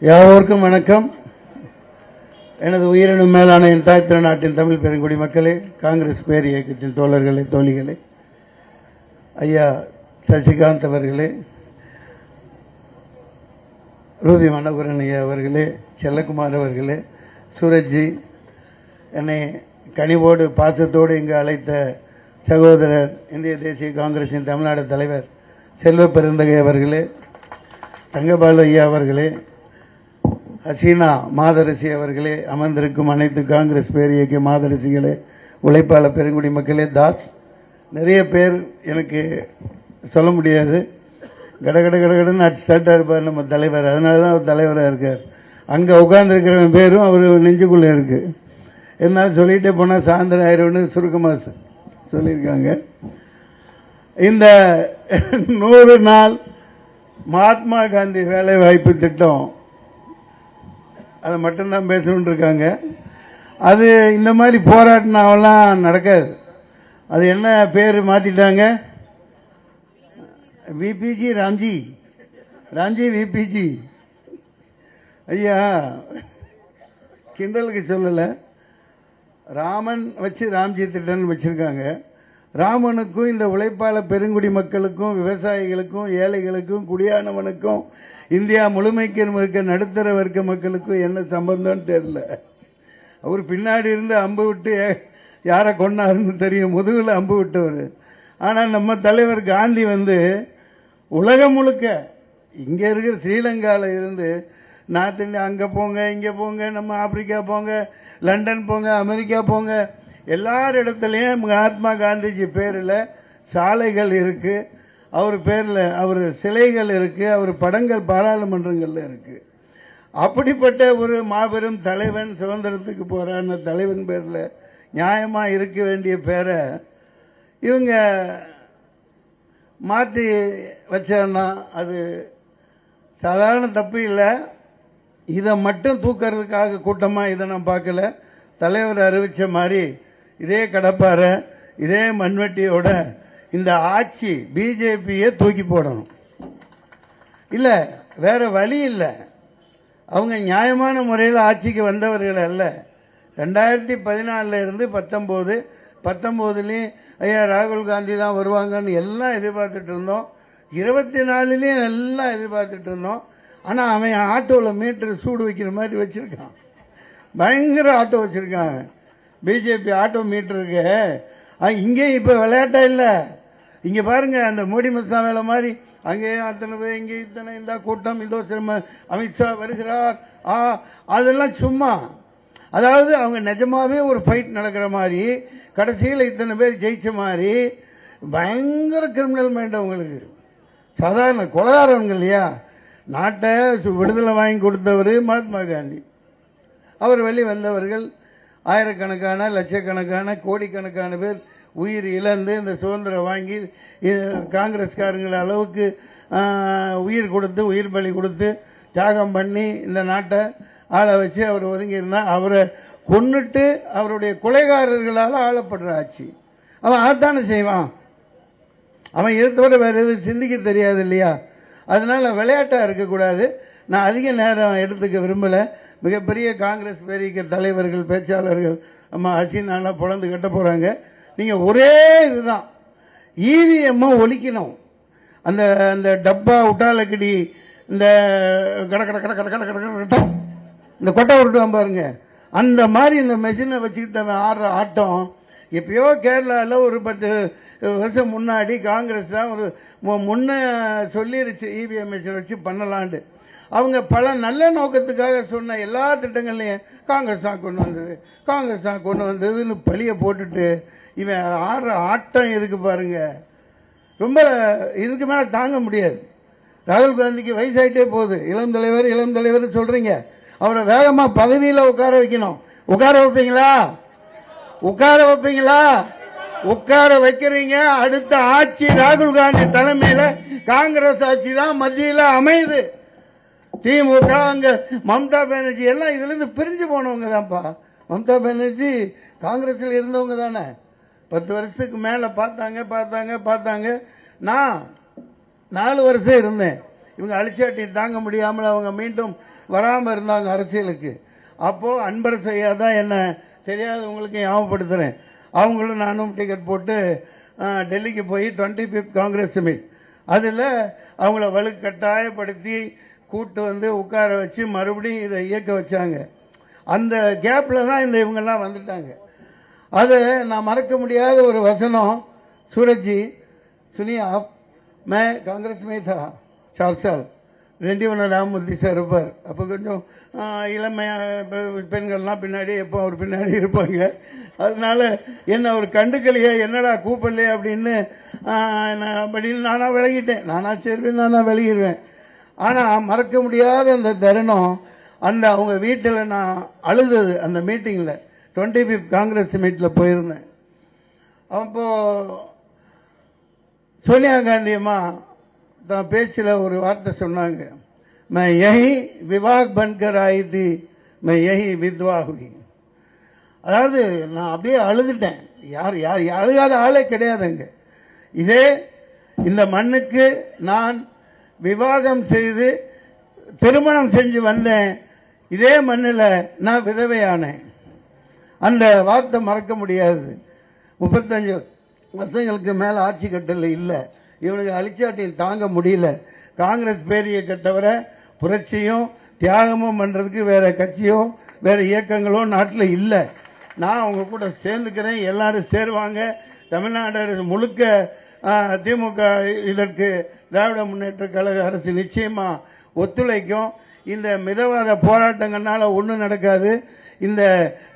யாவருக்கும் வணக்கம். எனது உயிரினும் மேலான என் தாய் திருநாட்டின் தமிழ் பெருங்குடி மக்களே, காங்கிரஸ் பேர் இயக்கத்தின் தோழர்களே, தோழிகளே, ஐயா சசிகாந்த் அவர்களே, ரூபி மனோகரன் ஐயா அவர்களே, செல்லக்குமார் அவர்களே, சூரஜ்ஜி, என்னை கனிவோடு பாசத்தோடு இங்கு அழைத்த சகோதரர் இந்திய தேசிய காங்கிரசின் தமிழ்நாடு தலைவர் செல்வ பெருந்தகை அவர்களே, தங்கபாலு ஐயா அவர்களே, ஹசீனா மாதரசி அவர்களே, அமர்ந்திருக்கும் அனைத்து காங்கிரஸ் பேர் இயக்கிய மாதரசிகளே, உழைப்பாளர் பெருங்குடி மக்களே, தாஸ், நிறைய பேர் எனக்கு சொல்ல முடியாது. கடகடன்னு ஸ்டார்ட்டாக இருப்பார் நம்ம தலைவர். அதனால தான் அவர் தலைவராக இருக்கார். அங்கே உட்கார்ந்துருக்கிறவன் பேரும் அவர் நெஞ்சுக்குள்ளே இருக்கு. என்னால் சொல்லிகிட்டே போனால் சாயந்தரம் ஆயிரம்னு சுருக்கமாக சொல்லியிருக்காங்க. இந்த 100 நாள் மகாத்மா காந்தி வேலை வாய்ப்பு திட்டம், அதை மட்டும்தான் பேசணுன்னு இருக்காங்க. அது இந்த மாதிரி போராட்டினாவெல்லாம் நடக்காது. அது என்ன பேர் மாற்றிட்டாங்க? VPG Ramji VPG. ஐயா கிண்டலுக்கு சொல்லலை, ராமன் வச்சு ராம்ஜி திட்டம்னு வச்சிருக்காங்க. ராமனுக்கும் இந்த உழைப்பாளர் பெருங்குடி மக்களுக்கும், விவசாயிகளுக்கும், ஏழைகளுக்கும், குடியானவனுக்கும், இந்தியா முழுமைக்கு இருக்க நடுத்தர வர்க்க மக்களுக்கும் என்ன சம்பந்தம் தெரியல. அவர் பின்னாடி இருந்து அம்பு விட்டு யாரை கொண்டாருன்னு தெரியும், முதுகுல அம்பு விட்டவர். ஆனால் நம்ம தலைவர் காந்தி உலகம் முழுக்க, இங்கே இருக்கிற ஸ்ரீலங்காவில் இருந்து நார்த் இந்தியா, அங்கே போங்க, இங்கே போங்க, நம்ம ஆப்பிரிக்கா போங்க, லண்டன் போங்க, அமெரிக்கா போங்க, எல்லார் இடத்துலையும் மகாத்மா காந்திஜி பேரில் சாலைகள் இருக்கு, அவர் பேரில் அவர் சிலைகள் இருக்கு, அவர் படங்கள் பாராளுமன்றங்கள்ல இருக்கு. அப்படிப்பட்ட ஒரு மாபெரும் தலைவன், சுதந்திரத்துக்கு போராடின தலைவன் பேரில் நியாயமா இருக்க வேண்டிய பேரை இவங்க மாற்றி வச்சா அது சாதாரண தப்பு இல்லை. இதை மட்டும் தூக்கிறதுக்காக கூட்டமாக இதை நான் பார்க்கல. தலைவர் அறிவிச்ச மாதிரி இதே கடப்பாரை, இதே மண்வெட்டியோட இந்த ஆட்சி பிஜேபியை தூக்கி போடணும். இல்லை, வேற வழி இல்லை. அவங்க நியாயமான முறையில் ஆட்சிக்கு வந்தவர்கள் அல்ல. 2014 இருந்து 19 ஐயா ராகுல் காந்தி தான் வருவாங்கன்னு எல்லாம் எதிர்பார்த்துட்டு இருந்தோம். 24 எல்லாம் எதிர்பார்த்துட்டு இருந்தோம். ஆனால் அவன் ஆட்டோவில் மீட்டர் சூடு வைக்கிற மாதிரி வச்சிருக்கான். பயங்கர ஆட்டோ வச்சிருக்காங்க. பிஜேபி ஆட்டோ மீட்டருக்கு இங்கேயும் இப்போ விளையாட்டா இல்லை. இங்க பாருங்க, அந்த மோடி மஸ்தான் வேலை மாதிரி அங்கேயும் அத்தனை பேர், இங்கே இத்தனை, இந்த கூட்டம், இதோ சிரம அமித்ஷா வருகிறார், அதெல்லாம் சும்மா. அதாவது அவங்க நிஜமாவே ஒரு ஃபைட் நடக்கிற மாதிரி, கடைசியில் இத்தனை பேர் ஜெயிச்ச மாதிரி. பயங்கர கிரிமினல் மைண்ட் அவங்களுக்கு. சாதாரண கொலைகாரங்க இல்லையா. நாட்டை விடுதலை வாங்கி கொடுத்தவர் மகாத்மா காந்தி. அவர் வெளி வந்தவர்கள் ஆயிரக்கணக்கான, லட்சக்கணக்கான, கோடிக்கணக்கான பேர் உயிர் இழந்து இந்த சுதந்திரம் வாங்கி காங்கிரஸ்காரங்கள அளவுக்கு உயிர் கொடுத்து, உயிர் பலி கொடுத்து, தியாகம் பண்ணி இந்த நாட்டை ஆள வச்சு அவர் ஒதுங்கி இருந்தால், அவரை கொன்னுட்டு அவருடைய கொலைகாரர்களால் ஆளப்படுற ஆட்சி. அவன் அதானே செய்வான். அவன் இதை தவிர வேற எதுவும் சிந்திக்க தெரியாது இல்லையா. அதனால விளையாட்டா இருக்கக்கூடாது. நான் அதிக நேரம் எடுத்துக்க விரும்பல. மிகப்பெரிய காங்கிரஸ் பேரிய தலைவர்கள், பேச்சாளர்கள் அம்மா ஹசீனா புலந்து கட்ட போறாங்க. நீங்க ஒரே இதுதான், இவிஎம் ஒழிக்கணும். அந்த அந்த டப்பா உட்டாலக்கடி, இந்த கட கட கட கட கட கட இந்த கொட்டை உருட்டுவான் பாருங்க, அந்த மாதிரி இந்த மெஷினை வச்சுக்கிட்டு ஆடுற ஆட்டம். எப்பயோ கேரளாவில் ஒரு 10 வருஷம் முன்னாடி காங்கிரஸ் தான் ஒரு முன்ன சொல்லிருச்சு இவிஎம் மெஷின் வச்சு பண்ணலான்னு. அவங்க பல நல்ல நோக்கத்துக்காக சொன்ன எல்லா திட்டங்கள்லையும் காங்கிரஸ் தான் கொண்டு வந்ததுன்னு பழிய போட்டுட்டு இவன் ஆடுற ஆட்டம் இருக்கு பாருங்க. ரொம்ப இதுக்கு மேல தாங்க முடியாது. ராகுல் காந்திக்கு வயசாயிட்டே போகுது. இளம் தலைவர் சொல்றீங்க, அவரை வேகமா பதவியில உட்கார வைக்கணும். உட்கார வைப்பீங்களா? உட்கார வைக்கிறீங்க. அடுத்த ஆட்சி ராகுல் காந்தி தலைமையில காங்கிரஸ் ஆட்சி தான் மத்தியில அமையுது. திமுக, அங்க மம்தா பானர்ஜி எல்லாம் இதுல இருந்து பிரிஞ்சு போனவங்க தான்ப்பா. மம்தா பானர்ஜி காங்கிரஸ்ல இருந்தவங்க தானே. 10 வருஷத்துக்கு மேல பார்த்தாங்க. நான் 4 வருஷம் இருந்தேன். இவங்க அழிச்சாட்டி தாங்க முடியாமல் அவங்க மீண்டும் வராமல் இருந்தாங்க அரசியலுக்கு. அப்போ அன்பரசு ஐயா தான் என்ன தெரியாதவங்களுக்கு ஞாபகப்படுத்துறேன். அவங்களும் நானும் டிக்கெட் போட்டு டெல்லிக்கு போய் 25th காங்கிரஸ் மீட், அதில் அவங்கள வலுக்கட்டாயப்படுத்தி கூட்டு வந்து உட்கார வச்சு மறுபடியும் இதை இயக்க வச்சாங்க. அந்த கேப்பில் தான் இவங்கெல்லாம் வந்துட்டாங்க. அது நான் மறக்க முடியாத ஒரு வசனம். सूरज जी सुनिए आप, मैं कांग्रेस में था 4 साल, ரெண்டிவன ராமமூர்த்தி சார் இருப்பார். அப்போ கொஞ்சம் இளமையாக பெண்கள்லாம் பின்னாடி எப்போ அவர் பின்னாடி இருப்பாங்க. அதனால என்ன அவர் கண்டுக்கலையே, என்னடா கூப்பிடலையே அப்படின்னு நானாக விலகிட்டேன். நானா சேர்வேன், நானா விலகிடுவேன். ஆனால் மறக்க முடியாத அந்த தருணம், அந்த அவங்க வீட்டில் நான் அழுதது அந்த மீட்டிங்கில், 25th காங்கிரஸ் மீட்டில் போயிருந்தேன். அப்போ சோனியா காந்தி அம்மா தான் பேச்சில் ஒரு வார்த்தை சொன்னாங்க, मैं यही विवाह बनकर आई थी, मैं यही विधवा हुई. அதாவது நான் அப்படியே அழுதுட்டேன். யார் யார் அழுகாத ஆளே கிடையாதுங்க. இதே இந்த மண்ணுக்கு நான் விவாகம் செய்து திருமணம் செஞ்சு வந்தேன், இதே மண்ணில் நான் விதவையானேன். அந்த வார்த்தை மறக்க முடியாது. 35 வருஷங்களுக்கு மேலே ஆட்சி கட்டல இல்லை. இவனுக்கு அழிச்சாட்டியும் தாங்க முடியல. காங்கிரஸ் பேரியக்க தவிர புரட்சியும் தியாகமும் பண்ணுறதுக்கு வேற கட்சியோ வேற இயக்கங்களோ நாட்டில் இல்லை. நான் அவங்க கூட சேர்ந்துக்கிறேன். எல்லாரும் சேருவாங்க. தமிழ்நாடு அரசு முழுக்க திமுக இதற்கு திராவிட முன்னேற்ற கழக அரசு நிச்சயமா ஒத்துழைக்கும். இந்த மிதவாத போராட்டங்கள்னால ஒன்றும் நடக்காது. இந்த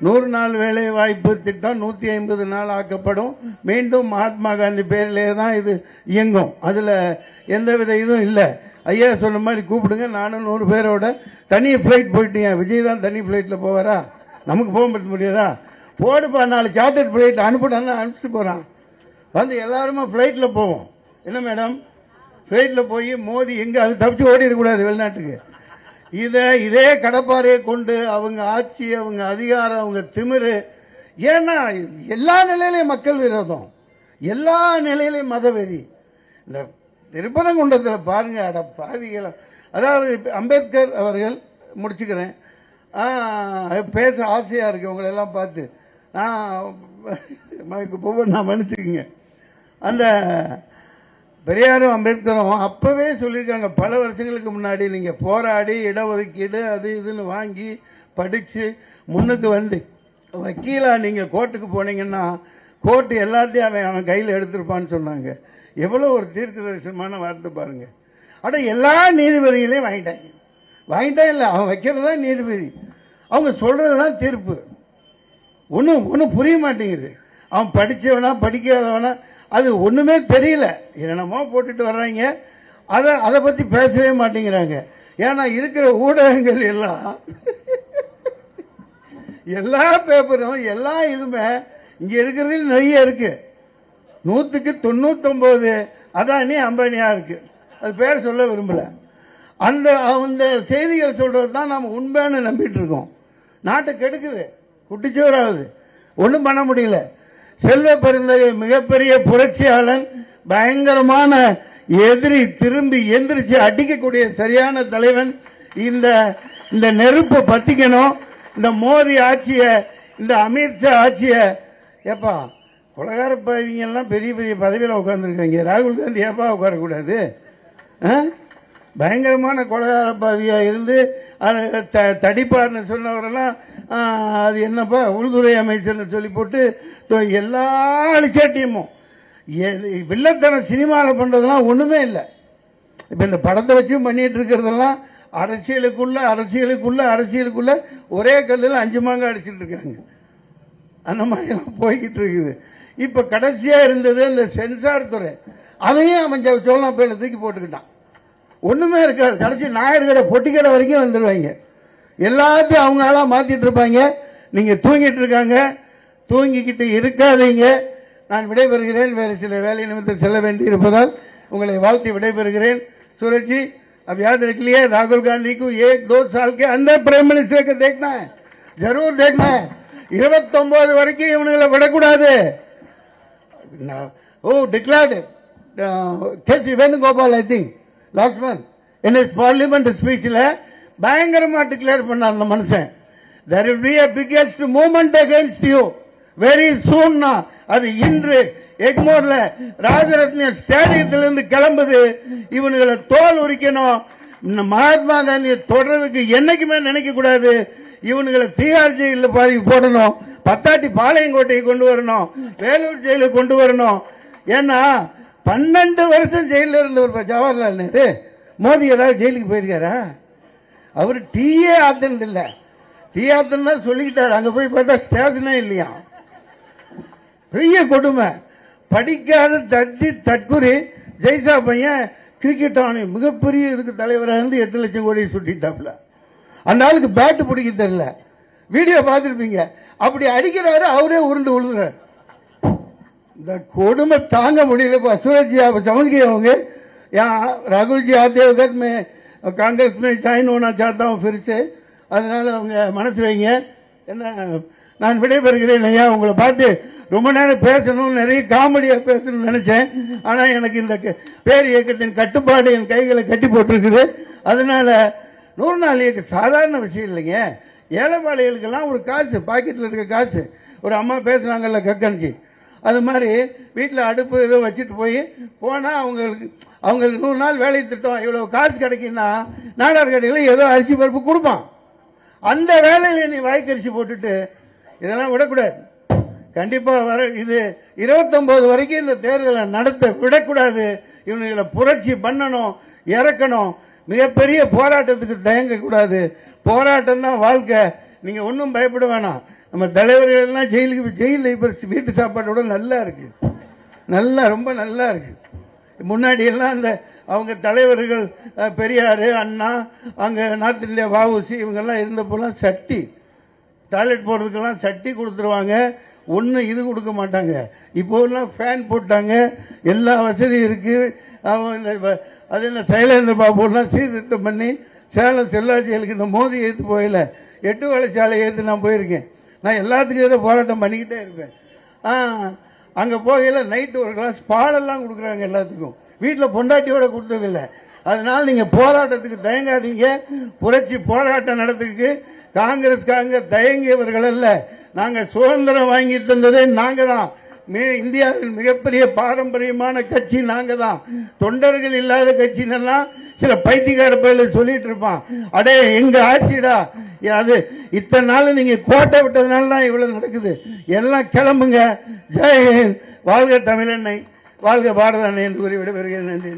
100 நாள் வேலை வாய்ப்பு திட்டம் 150 நாள் ஆக்கப்படும். மீண்டும் மகாத்மா காந்தி பேரிலே தான் இது இயங்கும். அதில் எந்தவித இதுவும் இல்லை. ஐயா சொன்ன மாதிரி கூப்பிடுங்க. நானும் 100 பேரோட தனி ஃபிளைட் போயிட்டீங்க. விஜய் தான் தனி ஃபிளைட்டில் போவாரா? நமக்கு போக முடியாதா? போடுப்பா, 4 சார்ட்டர்ட் ஃபிளைட் அனுப்பிட்டான்னு அனுப்பிச்சிட்டு போகிறான். வந்து எல்லாருமே ஃபிளைட்டில் போவோம். என்ன மேடம், ஃபிளைட்டில் போய் மோதி எங்கே அது தப்பிச்சு ஓடிடக்கூடாது வெளிநாட்டுக்கு. இதே கடப்பாறையை கொண்டு அவங்க ஆட்சி, அவங்க அதிகாரம், அவங்க திமிரு. ஏன்னா எல்லா நிலையிலையும் மக்கள் விரோதம், எல்லா நிலையிலையும் மதவெறி. இந்த திருப்பரங்குன்றத்தில் பாருங்க, அட பாவிகள. அதாவது அம்பேத்கர் அவர்கள், முடிச்சுக்கிறேன், பேச ஆசையா இருக்கு உங்களை எல்லாம் பார்த்து. நான் மன்னிச்சுக்குங்க. அந்த பெரியாரும் அம்பேத்கரும் அப்பவே சொல்லியிருக்காங்க, பல வருஷங்களுக்கு முன்னாடி, நீங்க போராடி இடஒதுக்கீடு அது இதுன்னு வாங்கி படிச்சு முன்னுக்கு வந்து வக்கீலா நீங்க கோர்ட்டுக்கு போனீங்கன்னா கோர்ட்டு எல்லாத்தையும் அவன் கையில் எடுத்திருப்பான்னு சொன்னாங்க. எவ்வளவு ஒரு தீர்க்க தரிசனமான வார்த்தை பாருங்க. அட எல்லா நீதிபதிகளையும் வாங்கிட்டா இல்லை, அவன் வைக்கிறதா நீதிபதி, அவங்க சொல்றதுதான் தீர்ப்பு. ஒன்னும் புரிய மாட்டேங்குது. அவன் படிச்சவனா படிக்காதவனா அது ஒண்ணுமே தெரியல. என்னமோ போட்டுட்டு வர்றாங்க. அதை பத்தி பேசவே மாட்டேங்கிறாங்க. ஏன்னா இருக்கிற ஊடகங்கள் எல்லாம் எல்லா பேப்பரும் எல்லா இதுமே இங்க இருக்கிறது நிறைய இருக்கு. 100க்கு 99 அதானி அம்பானியா இருக்கு. அது பேர் சொல்ல விரும்பல. அந்த செய்திகள் சொல்றது தான் நாம உண்மைன்னு நம்பிட்டு இருக்கோம். நாட்டை கெடுக்குது, குட்டிச்சோராகுது, ஒன்றும் பண்ண முடியல. செல்வ பெருந்தகை மிகப்பெரிய புரட்சியாளன், பயங்கரமான எதிரி, திரும்பி எந்திரிச்சு அடிக்கக்கூடிய சரியான தலைவன். இந்த நெருப்பை பத்திக்கணும். இந்த மோடி ஆட்சிய, இந்த அமித்ஷா ஆட்சிய, ஏப்பா கொலகார பதவிங்கெல்லாம் பெரிய பெரிய பதவியில் உட்கார்ந்துருக்காங்க. ராகுல் காந்தி ஏப்பா உட்காரக்கூடாது? பயங்கரமான கொலகார பதவியா இருந்து தடிப்பார்னு சொன்னவரெல்லாம் அது என்னப்பா உள்துறை அமைச்சர்னு சொல்லி போட்டு எல்லா அழிச்சாட்டியமும் வில்லத்தன சினிமாவில் பண்றதெல்லாம் ஒண்ணுமே இல்லை. இப்ப இந்த படத்தை வச்சும் பண்ணிட்டு இருக்கிறதெல்லாம் அரசியலுக்குள்ள ஒரே கல்லில் 5 மாங்காய் அடிச்சுட்டு இருக்காங்க. அந்த மாதிரி எல்லாம் போய்கிட்டு இருக்குது. இப்ப கடைசியா இருந்தது இந்த சென்சார் துறை, அதையும் அவன் சோழனா பேர்ல தூக்கி போட்டுக்கிட்டான். ஒண்ணுமே இருக்காது. கடைசி நாயர் கடை பொட்டி கடை வரைக்கும் வந்துருவாங்க. எல்லாத்தையும் அவங்க ஆளா மாத்திட்டு இருப்பாங்க. நீங்க தூங்கிட்டு இருக்காங்க, தூங்கிக்கிட்டு இருக்காதீங்க. நான் விடைபெறுகிறேன். வேறு சில வேலை நிமித்தம் செல்ல வேண்டி இருப்பதால் உங்களை வாழ்த்தி விடைபெறுகிறேன். सूरज जी, अब याद रख लिए, राहुल गांधी को 1-2 साल के अंदर प्राइम मिनिस्टर को देखना है, जरूर देखना है. 29 வரைக்கும் இவனுங்களை விடக்கூடாது. Declared KC Venugopal, I think last month in his parliament speech பயங்கரமா டிக்ளேர் பண்ண அந்த மனுஷன். There will be a biggest movement against you very soon. அது இன்று எக்மோர்ல ராஜரத்ன ஸ்டேடியத்திலிருந்து கிளம்புது. இவனுங்களை தோல் உரிக்கணும். மகாத்மா காந்தியை தொடர்றதுக்கு என்னைக்குமே நினைக்க கூடாது. இவனுங்களை திகார் ஜெயிலில் பாதி போடணும், பத்தாட்டி பாளையங்கோட்டையை கொண்டு வரணும், வேலூர் ஜெயிலுக்கு கொண்டு வரணும். ஏன்னா 12 வருஷம் ஜெயிலில் இருந்தவர் ஜவஹர்லால் நேரு. மோடி ஏதாவது ஜெயிலுக்கு போயிருக்காரா? அவர் டீயே ஆத்தினது இல்ல. டீ ஆத்தினா சொல்லிக்கிட்டாரு. அங்க போய் பார்த்தா ஸ்டேஷனே இல்லையா. பெரிய கொடுமை. படிக்காத தச்சி தற்குறி ஜெய்சா பையன் கிரிக்கெட் ஆணை மிகப்பெரிய இதுக்கு தலைவராக இருந்து 8 லட்சம் கோடி சுட்டிட்டாப்ல. அந்த ஆளுக்கு பேட்டு பிடிக்க தெரியல. வீடியோ பார்த்துருப்பீங்க. அப்படி அடிக்கிறாரு, அவரே உருண்டு விழுதுறாரு. இந்த கொடுமை தாங்க முடியல. सूरज जी आप समझ गए होंगे. यहाँ राहुल जी आते वक्त मैं कांग्रेस में ज्वाइन होना चाहता हूँ फिर से. அதனால அவங்க மனசு வைங்க. என்ன நான் விடைபெறுகிறேன் ஐயா. உங்களை பார்த்து ரொம்ப நேரம் பேசணும், நிறைய காமெடியா பேசணும்னு நினைச்சேன். ஆனா எனக்கு இந்த பேர் இயக்கத்தின் கட்டுப்பாடு என் கைகளை கட்டி போட்டிருக்குது. அதனால 100 நாள் இயக்கம் சாதாரண விஷயம் இல்லைங்க. ஏழைப்பாளைகளுக்கெல்லாம் ஒரு காசு, பாக்கெட்ல இருக்க காசு. ஒரு அம்மா பேசுறாங்கல்ல கக்கன்ஜி, அது மாதிரி வீட்டில் அடுப்பு ஏதோ வச்சுட்டு போனா அவங்களுக்கு 100 நாள் வேலை திட்டம் இவ்வளவு காசு கிடைக்குன்னா நாடார் கடையில் ஏதோ அரிசி பருப்பு கொடுப்பான். அந்த வேலையில நீ வாய்க்கரிசி போட்டுட்டு இதெல்லாம் விடக்கூடாது. கண்டிப்பா இது 29 வரைக்கும் இந்த தேர்தலை நடத்த விடக்கூடாது. இவங்களை புரட்சி பண்ணணும், இறக்கணும். மிகப்பெரிய போராட்டத்துக்கு தயங்க கூடாது. போராட்டம் தான் வாழ்க்கை. நீங்க ஒன்றும் பயப்பட வேணாம். நம்ம தலைவர்கள் எல்லாம் ஜெயிலில் இப்ப வீட்டு சாப்பாட்டோட நல்லா இருக்கு. நல்லா ரொம்ப நல்லா இருக்கு. முன்னாடி எல்லாம் அந்த அவங்க தலைவர்கள் பெரியாரு, அண்ணா, அங்க நார்த் இந்தியா வஉசி இவங்கெல்லாம் இருந்தப்பெல்லாம் சட்டி டாய்லெட் போறதுக்கெல்லாம் சட்டி கொடுத்துருவாங்க. ஒன்னு இது கொடுக்க மாட்டாங்க. இப்போ எல்லாம் ஃபேன் போட்டாங்க, எல்லா வசதியும் இருக்கு. அது என்ன சைலேந்திர பாபு எல்லாம் சீர்திருத்தம் பண்ணி சேலம் செல்லாட்சிகளுக்கு இந்த மோதி ஏற்று போயில 8 வழிச்சாலை ஏற்று நான் போயிருக்கேன். நான் எல்லாத்துக்கும் ஏதோ போராட்டம் பண்ணிக்கிட்டே இருப்பேன். அங்க போகையில நைட்டு ஒரு கிளாஸ் பாலெல்லாம் கொடுக்குறாங்க எல்லாத்துக்கும். வீட்டில் பொண்டாட்டியோட கொடுத்ததில்ல. அதனால நீங்க போராட்டத்துக்கு தயங்காதீங்க. புரட்சி போராட்டம் நடத்துக்கு காங்கிரஸ்காரங்க தயங்கியவர்கள் அல்ல. நாங்க சுதந்திரம் வாங்கி தந்ததே நாங்க தான். இந்தியாவின் மிகப்பெரிய பாரம்பரியமான கட்சி நாங்க தான். தொண்டர்கள் இல்லாத கட்சினெல்லாம் சில பைத்தியக்கார பயில சொல்லிட்டு இருப்பான். அடே எங்க ஆட்சிடா அது. இத்தனை நாள் நீங்க கோட்டை விட்டதுனால தான் இவ்வளவு நடக்குது. எல்லாம் கிளம்புங்க. ஜெயஹிந்த். வாழ்க தமிழன்னை, வாழ்க பாரத அன்னை என்று கூறி விடைபெறுகிறேன். நன்றி.